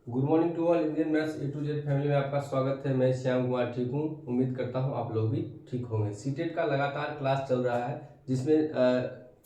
Good morning to all Indian maths A to Z family में आपका स्वागत है। मैं श्याम कुमार ठीक हूँ। उम्मीद करता हूँ आप लोग भी ठीक होंगे। सीटेट का लगातार क्लास चल रहा है जिसमें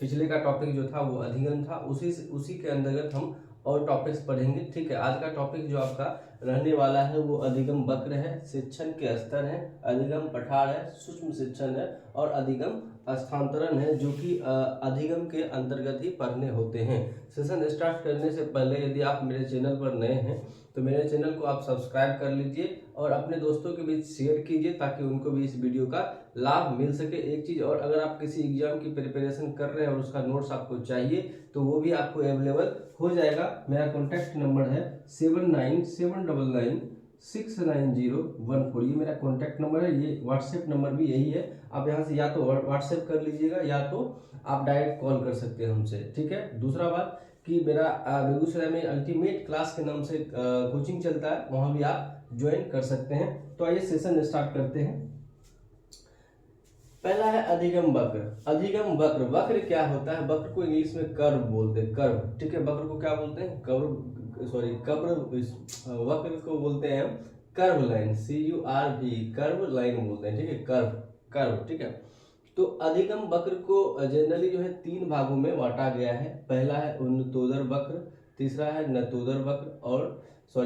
पिछले का टॉपिक जो था वो अधिगम था, उसी के अंतर्गत हम और टॉपिक्स पढ़ेंगे। ठीक है, आज का टॉपिक जो आपका रहने वाला है वो अधिगम वक्र है, शिक्षण के स्तर है, अधिगम पठार है, सूक्ष्म शिक्षण है और अधिगम स्थानांतरण है, जो कि अधिगम के अंतर्गत ही पढ़ने होते हैं। सेशन स्टार्ट करने से पहले यदि आप मेरे चैनल पर नए हैं तो मेरे चैनल को आप सब्सक्राइब कर लीजिए और अपने दोस्तों के बीच शेयर कीजिए ताकि उनको भी इस वीडियो का लाभ मिल सके। एक चीज़ और, अगर आप किसी एग्जाम की प्रिपरेशन कर रहे हैं और उसका नोट्स आपको चाहिए तो वो भी आपको अवेलेबल हो जाएगा। मेरा कॉन्टैक्ट नंबर है 7979969014। ये मेरा कॉन्टैक्ट नंबर है, ये व्हाट्सएप नंबर भी यही है। आप यहाँ से या तो व्हाट्सएप कर लीजिएगा या तो आप डायरेक्ट कॉल कर सकते हैं हमसे। ठीक है, दूसरा बात कि मेरा बेगूसराय में अल्टीमेट क्लास के नाम से कोचिंग चलता है, वहाँ भी आप ज्वाइन कर सकते हैं। तो आइए सेशन स्टार्ट करते हैं। पहला है अधिगम वक्र। अधिगम वक्र, वक्र क्या होता है? वक्र को इंग्लिश में कर्व बोलते हैं, कर्व। ठीक है, वक्र को क्या बोलते हैं? वक्र को बोलते हैं हम curve line, CURV, curve line बोलते हैं। ठीक है, कर्व कर्व। ठीक है, तो अधिगम वक्र को जनरली जो है तीन भागों में बांटा गया है। पहला है उन्नतोदर वक्र, तीसरा है नतोदर वक्र और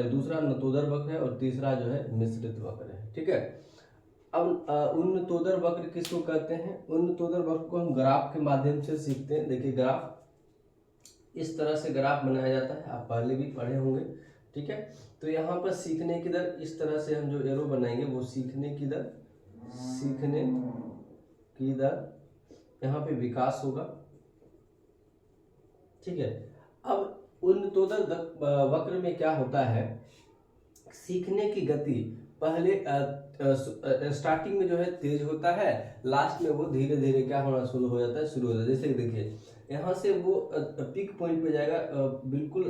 दूसरा नतोदर वक्र है और तीसरा जो है मिश्रित वक्र है। ठीक है, अब उन्नतोदर वक्र किसको कहते हैं? उन्नतोदर वक्र को हम ग्राफ के माध्यम से सीखते हैं। देखिए, ग्राफ इस तरह से ग्राफ बनाया जाता है, आप पहले भी पढ़े होंगे। ठीक है, तो यहाँ पर सीखने की दर इस तरह से हम जो एरो बनाएंगे वो सीखने की दर यहाँ पे विकास होगा। ठीक है, अब उन्नतोदर वक्र में क्या होता है? सीखने की गति पहले स्टार्टिंग में जो है तेज होता है, लास्ट में वो धीरे धीरे क्या होना शुरू हो जाता है, जैसे देखिए यहाँ से वो पीक पॉइंट पे जाएगा, बिल्कुल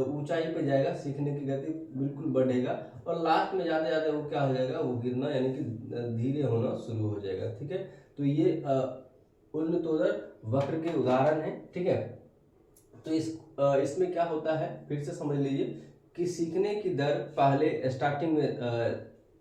ऊंचाई पे जाएगा, सीखने की गति बिल्कुल बढ़ेगा और लास्ट में जाते जाते वो क्या हो जाएगा, वो गिरना यानी कि धीरे होना शुरू हो जाएगा। ठीक है, तो ये उन्नतोदर वक्र के उदाहरण है। ठीक है, तो इसमें क्या होता है, फिर से समझ लीजिए कि सीखने की दर पहले स्टार्टिंग में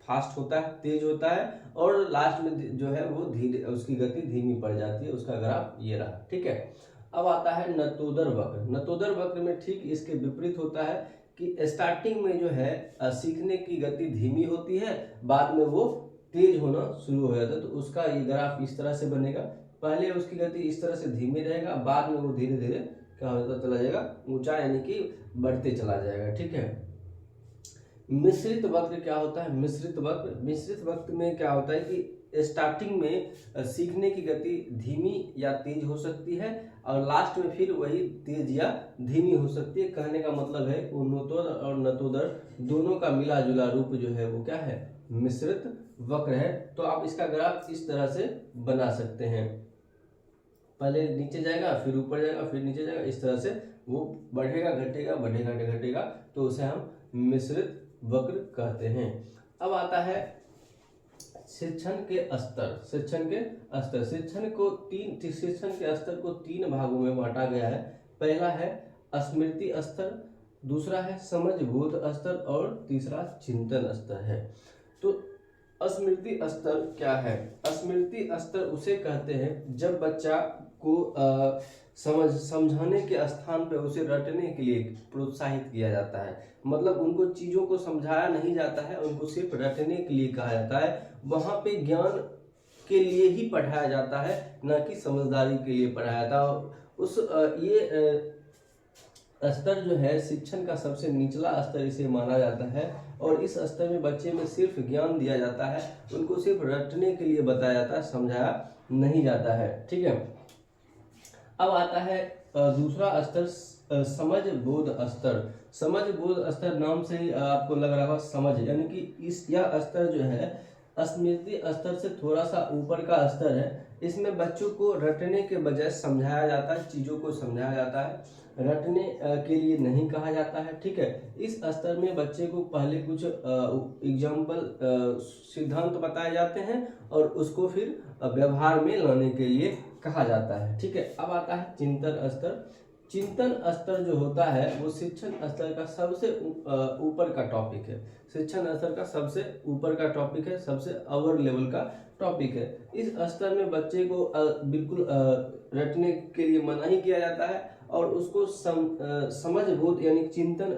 फास्ट होता है, तेज होता है और लास्ट में जो है वो धीरे, उसकी गति धीमी पड़ जाती है। उसका ग्राफ ये रहा। ठीक है, अब आता है नतोदर वक्र। नतोदर वक्र में ठीक इसके विपरीत होता है कि स्टार्टिंग में जो है सीखने की गति धीमी होती है, बाद में वो तेज होना शुरू हो जाता है। तो उसका ये ग्राफ इस तरह से बनेगा, पहले उसकी गति इस तरह से धीमी रहेगा, बाद में वो धीरे धीरे क्या होता चला जाएगा, ऊंचा यानी कि बढ़ते चला जाएगा। ठीक है, मिश्रित वक्र क्या होता है? मिश्रित वक्र में क्या होता है कि स्टार्टिंग में सीखने की गति धीमी या तेज हो सकती है और लास्ट में फिर वही तेज या धीमी हो सकती है। कहने का मतलब है उन्नतोदर और नतोदर दोनों का मिला जुला रूप जो है वो क्या है, मिश्रित वक्र है। तो आप इसका ग्राफ इस तरह से बना सकते हैं, पहले नीचे जाएगा फिर ऊपर जाएगा फिर नीचे जाएगा, इस तरह से वो बढ़ेगा घटेगा बढ़ेगा घटेगा, तो उसे हम मिश्रित वक्र कहते हैं। अब आता है शिक्षण के स्तर। शिक्षण के स्तर को तीन भागों में बांटा गया है। पहला है स्मृति स्तर, दूसरा है समझ बोध स्तर और तीसरा चिंतन स्तर है। तो स्मृति स्तर क्या है? स्मृति स्तर उसे कहते हैं जब बच्चा को समझाने के स्थान पर उसे रटने के लिए प्रोत्साहित किया जाता है। मतलब उनको चीज़ों को समझाया नहीं जाता है, उनको सिर्फ रटने के लिए कहा जाता है। वहाँ पे ज्ञान के लिए ही पढ़ाया जाता है, न कि समझदारी के लिए पढ़ाया जाता है। ये स्तर जो है शिक्षण का सबसे निचला स्तर इसे माना जाता है और इस स्तर में बच्चे में सिर्फ ज्ञान दिया जाता है, उनको सिर्फ रटने के लिए बताया जाता है, समझाया नहीं जाता है। ठीक है, अब आता है दूसरा स्तर समझ बोध स्तर। समझ बोध स्तर नाम से ही आपको लग रहा होगा समझ, यानी कि यह स्तर जो है स्मृति स्तर से थोड़ा सा ऊपर का स्तर है। इसमें बच्चों को रटने के बजाय समझाया जाता है, चीज़ों को समझाया जाता है, रटने के लिए नहीं कहा जाता है। ठीक है, इस स्तर में बच्चे को पहले कुछ एग्जाम्पल सिद्धांत बताए जाते हैं और उसको फिर व्यवहार में लाने के लिए कहा जाता है। ठीक है, अब आता है चिंतन स्तर। चिंतन स्तर जो होता है वो शिक्षण स्तर का सबसे ऊपर का टॉपिक है। शिक्षण स्तर का सबसे ऊपर का टॉपिक है, सबसे अवर लेवल का टॉपिक है। इस स्तर में बच्चे को बिल्कुल रटने के लिए मना ही किया जाता है और उसको समझ बोध यानी चिंतन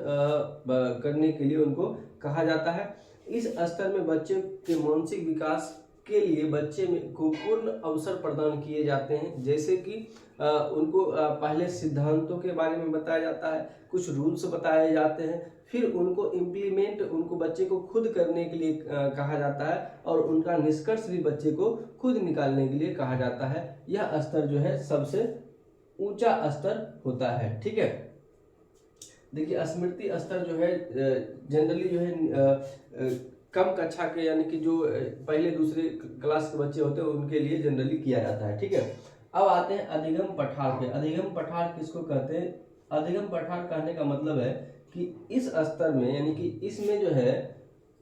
करने के लिए उनको कहा जाता है। इस स्तर में बच्चे के मानसिक विकास के लिए बच्चे में को पूर्ण अवसर प्रदान किए जाते हैं, जैसे कि उनको पहले सिद्धांतों के बारे में बताया जाता है, कुछ रूल्स बताए जाते हैं, फिर उनको इम्प्लीमेंट उनको बच्चे को खुद करने के लिए कहा जाता है और उनका निष्कर्ष भी बच्चे को खुद निकालने के लिए कहा जाता है। यह स्तर जो है सबसे ऊंचा स्तर होता है। ठीक है, देखिए स्मृति स्तर जो है जनरली जो है कम कक्षा के यानी कि जो पहले दूसरे क्लास के बच्चे होते हैं उनके लिए जनरली किया जाता है। ठीक है, अब आते हैं अधिगम पठार पे। अधिगम पठार किसको कहते हैं? अधिगम पठार कहने का मतलब है कि इस स्तर में यानी कि इसमें जो है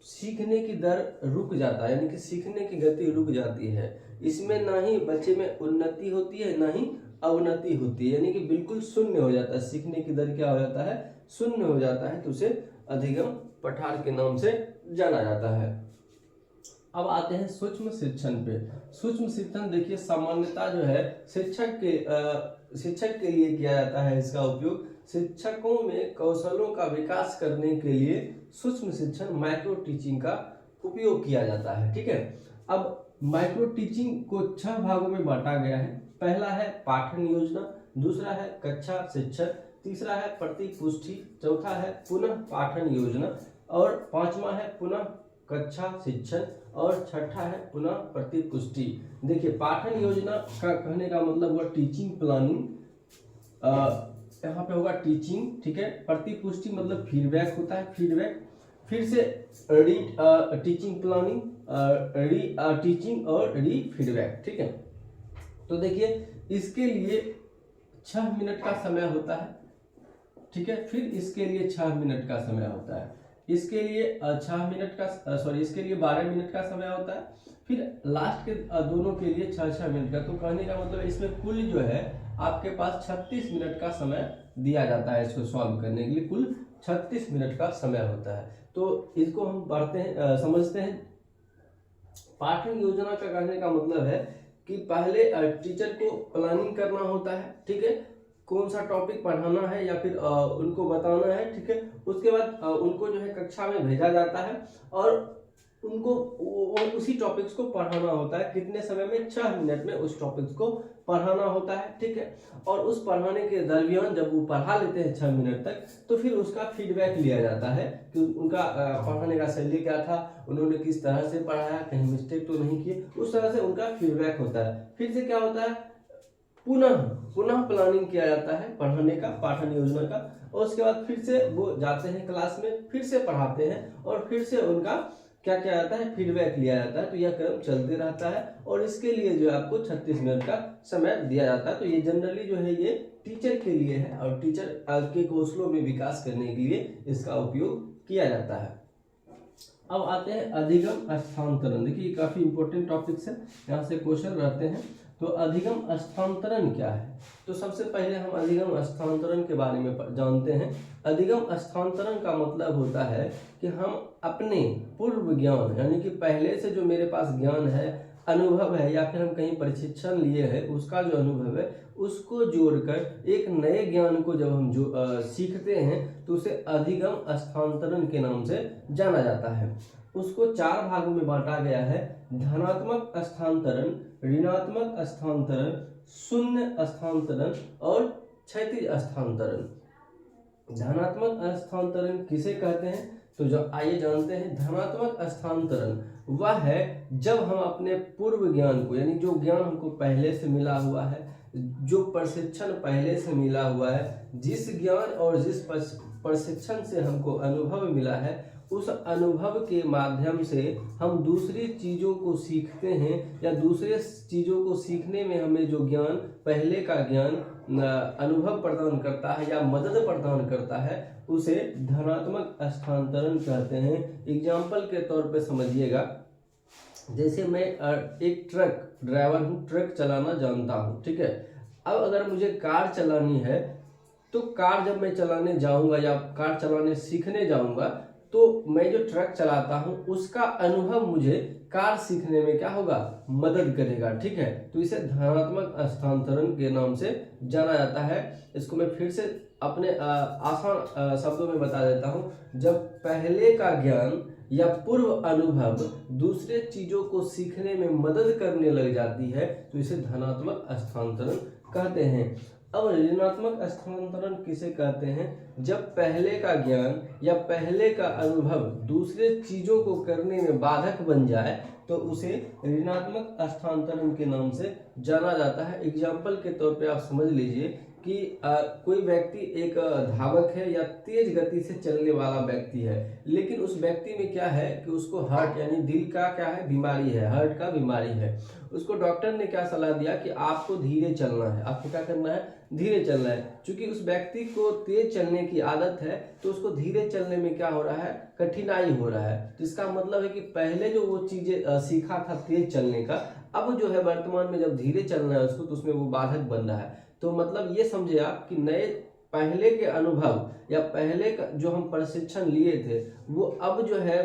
सीखने की दर रुक जाता है, यानी कि सीखने की गति रुक जाती है। इसमें ना ही बच्चे में उन्नति होती है ना ही अवनति होती है, यानी कि बिल्कुल शून्य हो जाता है। सीखने की दर क्या हो जाता है? शून्य हो जाता है, तो उसे अधिगम पठार के नाम से जाना जाता है। अब आते हैं सूक्ष्म शिक्षण पे। सूक्ष्म शिक्षण देखिए सामान्यतः जो है शिक्षक के लिए किया जाता है। इसका उपयोग शिक्षकों में कौशलों का विकास करने के लिए सूक्ष्म शिक्षण माइक्रो टीचिंग का उपयोग किया जाता है। ठीक है, अब माइक्रो टीचिंग को 6 भागों में बांटा गया है। पहला है पाठन योजना, दूसरा है कक्षा शिक्षण, तीसरा है प्रतिपुष्टि, चौथा है पुनः पाठन योजना और पांचवा है पुनः कक्षा शिक्षण और छठा है पुनः प्रतिपुष्टि। देखिए पाठन योजना का कहने का मतलब हुआ टीचिंग प्लानिंग, यहाँ पे होगा टीचिंग। ठीक है, प्रतिपुष्टि मतलब फीडबैक होता है, फीडबैक, फिर से टीचिंग प्लानिंग, टीचिंग और री फीडबैक। ठीक है, तो देखिए इसके लिए 6 मिनट का समय होता है। ठीक है, फिर इसके लिए 6 मिनट का समय होता है, इसके लिए 6 मिनट का इसके लिए 12 मिनट का समय होता है, फिर लास्ट के दोनों के लिए 6-6 मिनट का। तो कहने का मतलब इसमें कुल जो है आपके पास 36 मिनट का समय दिया जाता है। इसको सॉल्व करने के लिए कुल 36 मिनट का समय होता है। तो इसको हम पढ़ते हैं, समझते हैं। पाठन योजना का कहने का मतलब है कि पहले टीचर को प्लानिंग करना होता है। ठीक है, कौन सा टॉपिक पढ़ाना है या फिर उनको बताना है। ठीक है, उसके बाद उनको जो है कक्षा में भेजा जाता है और उनको उसी टॉपिक्स को पढ़ाना होता है। कितने समय में? 6 मिनट में उस टॉपिक्स को पढ़ाना होता है। ठीक है, और उस पढ़ाने के दरमियान जब वो पढ़ा लेते हैं 6 मिनट तक, तो फिर उसका फीडबैक लिया जाता है कि उनका पढ़ाने का शैली क्या था, उन्होंने किस तरह से पढ़ाया, कहीं मिस्टेक तो नहीं किए, उस तरह से उनका फीडबैक होता है। फिर से क्या होता है? पुनः प्लानिंग किया जाता है पढ़ाने का, पाठन योजना का, और उसके बाद फिर से वो जाते हैं क्लास में, फिर से पढ़ाते हैं और फिर से उनका क्या किया जाता है? फीडबैक लिया जाता है। तो यह क्रम चलते रहता है और इसके लिए जो है आपको 36 मिनट का समय दिया जाता है। तो ये जनरली जो है ये टीचर के लिए है और टीचर के कौशलों में विकास करने के लिए इसका उपयोग किया जाता है। अब आते हैं अधिगम स्थानांतरण। देखिए काफी इंपॉर्टेंट टॉपिक्स है, यहाँ से क्वेश्चन रहते हैं। तो अधिगम स्थानांतरण क्या है? तो सबसे पहले हम अधिगम स्थानांतरण के बारे में जानते हैं। अधिगम स्थानांतरण का मतलब होता है कि हम अपने पूर्व ज्ञान यानी कि पहले से जो मेरे पास ज्ञान है, अनुभव है, या फिर हम कहीं प्रशिक्षण लिए हैं उसका जो अनुभव है उसको जोड़कर एक नए ज्ञान को जब हम जो सीखते हैं तो उसे अधिगम स्थानांतरण के नाम से जाना जाता है। उसको 4 भागों में बांटा गया है: धनात्मक स्थानांतरण, ऋणात्मक स्थानांतरण, शून्य स्थानांतरण और क्षैतिज स्थानांतरण। धनात्मक स्थानांतरण किसे कहते हैं? तो जो आइए जानते हैं। धनात्मक स्थानांतरण वह है जब हम अपने पूर्व ज्ञान को यानी जो ज्ञान हमको पहले से मिला हुआ है, जो प्रशिक्षण पहले से मिला हुआ है, जिस ज्ञान और जिस प्रशिक्षण से हमको अनुभव मिला है, उस अनुभव के माध्यम से हम दूसरी चीज़ों को सीखते हैं या दूसरे चीज़ों को सीखने में हमें जो ज्ञान पहले का ज्ञान अनुभव प्रदान करता है या मदद प्रदान करता है उसे धनात्मक स्थानांतरण कहते हैं। एग्जाम्पल के तौर पे समझिएगा, जैसे मैं एक ट्रक ड्राइवर हूँ, ट्रक चलाना जानता हूँ। ठीक है, अब अगर मुझे कार चलानी है तो कार जब मैं चलाने जाऊंगा या कार चलाने सीखने जाऊंगा तो मैं जो ट्रक चलाता हूं उसका अनुभव मुझे कार सीखने में क्या होगा, मदद करेगा। ठीक है, तो इसे धनात्मक स्थानांतरण के नाम से जाना जाता है। इसको मैं फिर से अपने आसान शब्दों में बता देता हूं। जब पहले का ज्ञान या पूर्व अनुभव दूसरे चीजों को सीखने में मदद करने लग जाती है तो इसे धनात्मक स्थानांतरण कहते हैं। अब ऋणात्मक स्थानांतरण किसे कहते हैं? जब पहले का ज्ञान या पहले का अनुभव दूसरे चीजों को करने में बाधक बन जाए तो उसे ऋणात्मक स्थानांतरण के नाम से जाना जाता है। एग्जाम्पल के तौर पे आप समझ लीजिए कि कोई व्यक्ति एक धावक है या तेज गति से चलने वाला व्यक्ति है, लेकिन उस व्यक्ति में क्या है कि उसको हार्ट यानी दिल का क्या है, बीमारी है, हार्ट का बीमारी है। उसको डॉक्टर ने क्या सलाह दिया कि आपको धीरे चलना है, आपको क्या करना है, धीरे चलना है। क्योंकि उस व्यक्ति को तेज चलने की आदत है तो उसको धीरे चलने में क्या हो रहा है, कठिनाई हो रहा है। तो इसका मतलब है कि पहले जो वो चीजें सीखा था तेज चलने का, अब जो है वर्तमान में जब धीरे चलना है उसको तो उसमें वो बाधक बन रहा है। तो मतलब ये समझे आप कि नए पहले के अनुभव या पहले का जो हम प्रशिक्षण लिए थे वो अब जो है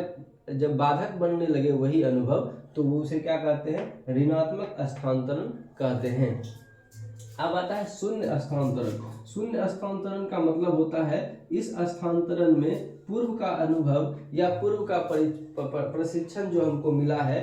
जब बाधक बनने लगे वही अनुभव, तो वो उसे क्या कहते हैं, ऋणात्मक स्थानांतरण कहते हैं। अब आता है शून्य स्थानांतरण। शून्य स्थानांतरण का मतलब होता है इस स्थानांतरण में पूर्व का अनुभव या पूर्व का प्रशिक्षण जो हमको मिला है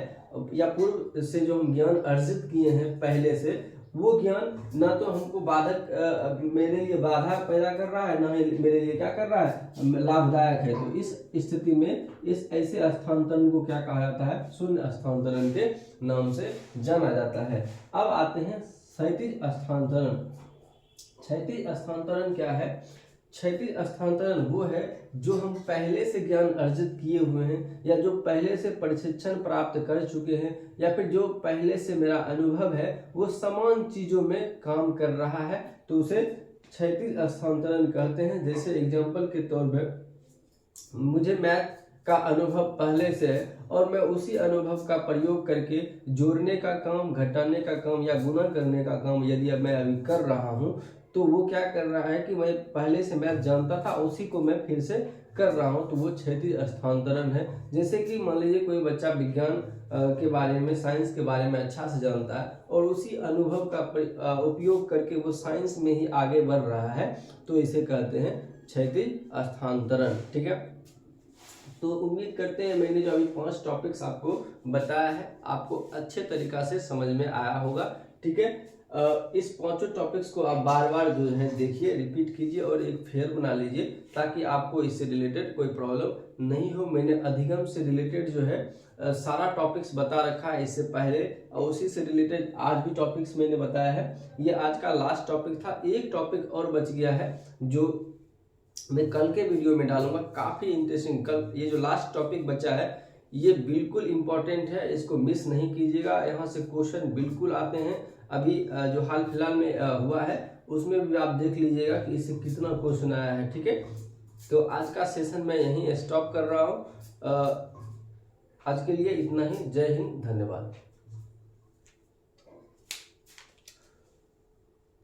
या पूर्व से जो हम ज्ञान अर्जित किए हैं पहले से, वो ज्ञान ना तो हमको बाधक मेरे लिए बाधा पैदा कर रहा है, ना ही मेरे लिए क्या कर रहा है, लाभदायक है। तो इस स्थिति में इस ऐसे स्थानांतरण को क्या कहा जाता है, शून्य स्थानांतरण के नाम से जाना जाता है। अब आते हैं क्षैतिज स्थानांतरण। क्षैतिज स्थानांतरण क्या है? क्षैतिज स्थानांतरण वो है जो हम पहले से ज्ञान अर्जित किए हुए हैं या जो पहले से प्रशिक्षण प्राप्त कर चुके हैं या फिर जो पहले से मेरा अनुभव है वो समान चीजों में काम कर रहा है, तो उसे क्षैतिज स्थानांतरण कहते हैं। जैसे एग्जांपल के तौर पे मुझे मैथ का अनुभव पहले से है और मैं उसी अनुभव का प्रयोग करके जोड़ने का काम, घटाने का काम या गुणा करने का काम यदि मैं अभी कर रहा हूँ तो वो क्या कर रहा है कि मैं पहले से मैथ जानता था उसी को मैं फिर से कर रहा हूँ, तो वो क्षैतिज स्थानांतरण है। जैसे कि मान लीजिए कोई बच्चा विज्ञान के बारे में, साइंस के बारे में अच्छा से जानता है और उसी अनुभव का उपयोग करके वो साइंस में ही आगे बढ़ रहा है, तो इसे कहते हैं क्षैतिज स्थानांतरण। ठीक है, तो उम्मीद करते हैं मैंने जो अभी 5 टॉपिक्स आपको बताया है आपको अच्छे तरीका से समझ में आया होगा। ठीक है, इस 5 टॉपिक्स को आप बार बार जो है देखिए, रिपीट कीजिए और एक फेयर बना लीजिए ताकि आपको इससे रिलेटेड कोई प्रॉब्लम नहीं हो। मैंने अधिगम से रिलेटेड जो है सारा टॉपिक्स बता रखा है इससे पहले और उसी से रिलेटेड आज भी टॉपिक्स मैंने बताया है। ये आज का लास्ट टॉपिक था। एक टॉपिक और बच गया है जो मैं कल के वीडियो में डालूंगा, काफी इंटरेस्टिंग। कल ये जो लास्ट टॉपिक बचा है ये बिल्कुल इंपॉर्टेंट है, इसको मिस नहीं कीजिएगा। यहाँ से क्वेश्चन बिल्कुल आते हैं। अभी जो हाल फिलहाल में हुआ है उसमें भी आप देख लीजिएगा कि इससे कितना क्वेश्चन आया है। ठीक है, तो आज का सेशन मैं यहीं स्टॉप कर रहा हूँ। आज के लिए इतना ही। जय हिंद, धन्यवाद।